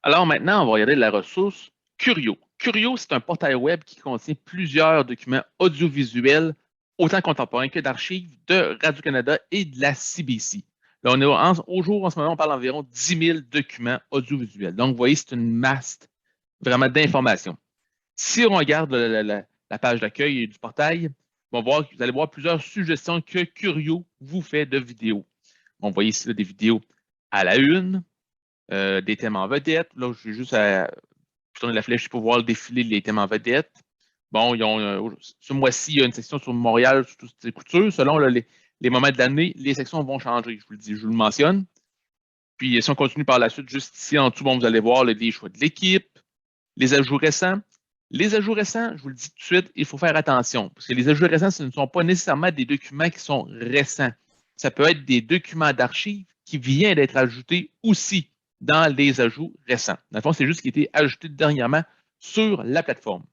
Alors maintenant, on va regarder la ressource Curio. Curio, c'est un portail web qui contient plusieurs documents audiovisuels, autant contemporains que d'archives de Radio-Canada et de la CBC. Là, on est au jour, en ce moment, on parle d'environ 10 000 documents audiovisuels. Donc, vous voyez, c'est une masse vraiment d'informations. Si on regarde la page d'accueil du portail, vous allez voir plusieurs suggestions que Curio vous fait de vidéos. Vous voyez ici là, des vidéos à la une, des thèmes en vedette. Là, je vais juste tourner la flèche pour voir défiler les thèmes en vedette. Bon, ce mois-ci, il y a une section sur Montréal, sur toutes ces coutures. Selon là, les moments de l'année, les sections vont changer. Je vous le dis, je vous le mentionne. Puis, si on continue par la suite, juste ici en dessous, bon, vous allez voir les choix de l'équipe, les ajouts récents. Les ajouts récents, je vous le dis tout de suite, il faut faire attention. Parce que les ajouts récents, ce ne sont pas nécessairement des documents qui sont récents. Ça peut être des documents d'archives qui viennent d'être ajoutés aussi dans les ajouts récents. Dans le fond, c'est juste ce qui a été ajouté dernièrement sur la plateforme.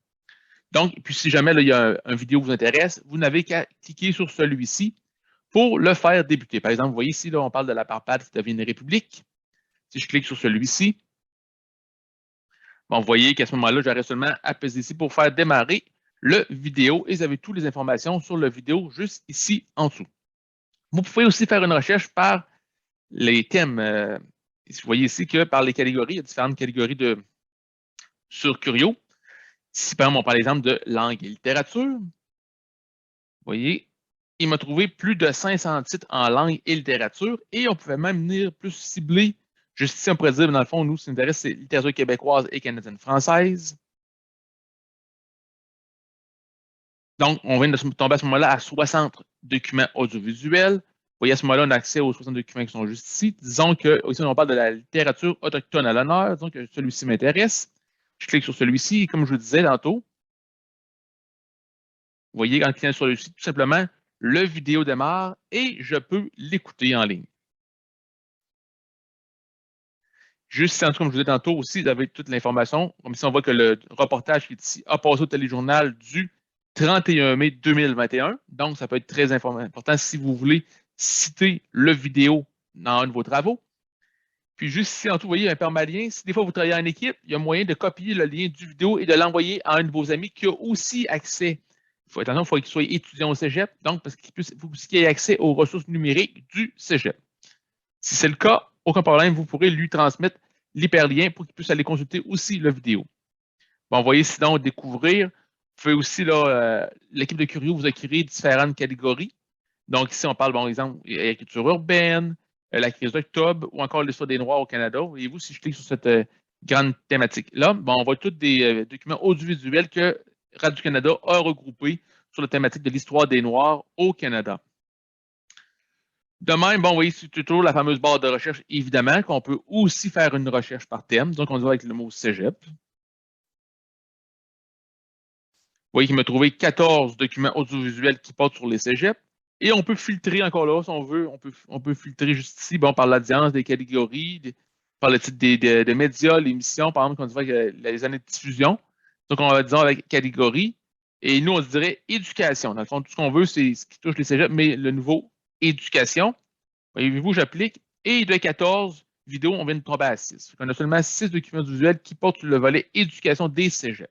Donc, puis si jamais là, il y a un vidéo qui vous intéresse, vous n'avez qu'à cliquer sur celui-ci pour le faire débuter. Par exemple, vous voyez ici, là, on parle de la Parpade qui devient une république. Si je clique sur celui-ci, bon, vous voyez qu'à ce moment-là, j'aurai seulement à peser ici pour faire démarrer le vidéo et vous avez toutes les informations sur le vidéo juste ici en dessous. Vous pouvez aussi faire une recherche par les thèmes. Vous voyez ici que par les catégories, il y a différentes catégories sur Curio. Si par exemple, on parle exemple de langue et littérature, vous voyez, il m'a trouvé plus de 500 titres en langue et littérature et on pouvait même venir plus cibler. Juste ici, on pourrait dire, dans le fond, nous, ce qui nous intéresse, c'est littérature québécoise et canadienne-française. Donc, on vient de tomber à ce moment-là à 60 documents audiovisuels. Vous voyez, à ce moment-là, on a accès aux 60 documents qui sont juste ici. Disons que, ici, on parle de la littérature autochtone à l'honneur. Disons que celui-ci m'intéresse. Je clique sur celui-ci et comme je vous disais tantôt, vous voyez, en cliquant sur celui-ci, tout simplement, le vidéo démarre et je peux l'écouter en ligne. Juste ici, comme je vous disais tantôt aussi, vous avez toute l'information. Comme ici, on voit que le reportage qui est ici a passé au téléjournal du 31 mai 2021. Donc, ça peut être très important si vous voulez citer le vidéo dans un de vos travaux. Puis juste ici, en dessous, vous voyez un permalien. Si des fois vous travaillez en équipe, il y a moyen de copier le lien du vidéo et de l'envoyer à un de vos amis qui a aussi accès. Attention, il faut qu'il soit étudiant au cégep, donc parce qu'il faut qu'il ait accès aux ressources numériques du cégep. Si c'est le cas, aucun problème, vous pourrez lui transmettre l'hyperlien pour qu'il puisse aller consulter aussi la vidéo. Bon, vous voyez, sinon, découvrir. Vous pouvez aussi, l'équipe de Curio vous a créé différentes catégories. Donc, ici, on parle, par exemple, écriture urbaine, la crise d'octobre ou encore l'histoire des Noirs au Canada. Voyez-vous, si je clique sur cette grande thématique-là, bon, on voit tous des documents audiovisuels que Radio-Canada a regroupés sur la thématique de l'histoire des Noirs au Canada. De même, bon, oui, c'est toujours la fameuse barre de recherche, évidemment, qu'on peut aussi faire une recherche par thème. Donc, on va avec le mot cégep. Vous voyez qu'il m'a trouvé 14 documents audiovisuels qui portent sur les cégeps. Et on peut filtrer encore là, si on veut, on peut filtrer juste ici, bon, par l'audience, des catégories, par le titre des médias, l'émission, par exemple, quand on dirait les années de diffusion. Donc, on va, disons, avec catégorie. Et nous, on se dirait éducation. Dans le fond, tout ce qu'on veut, c'est ce qui touche les cégeps, mais le nouveau éducation. Voyez-vous, j'applique. Et de 14 vidéos, on vient de tomber à 6. On a seulement 6 documents visuels qui portent sur le volet éducation des cégeps.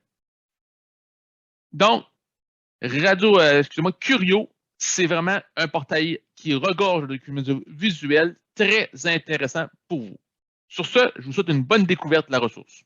Donc, Curio, c'est vraiment un portail qui regorge de documents visuels très intéressants pour vous. Sur ce, je vous souhaite une bonne découverte de la ressource.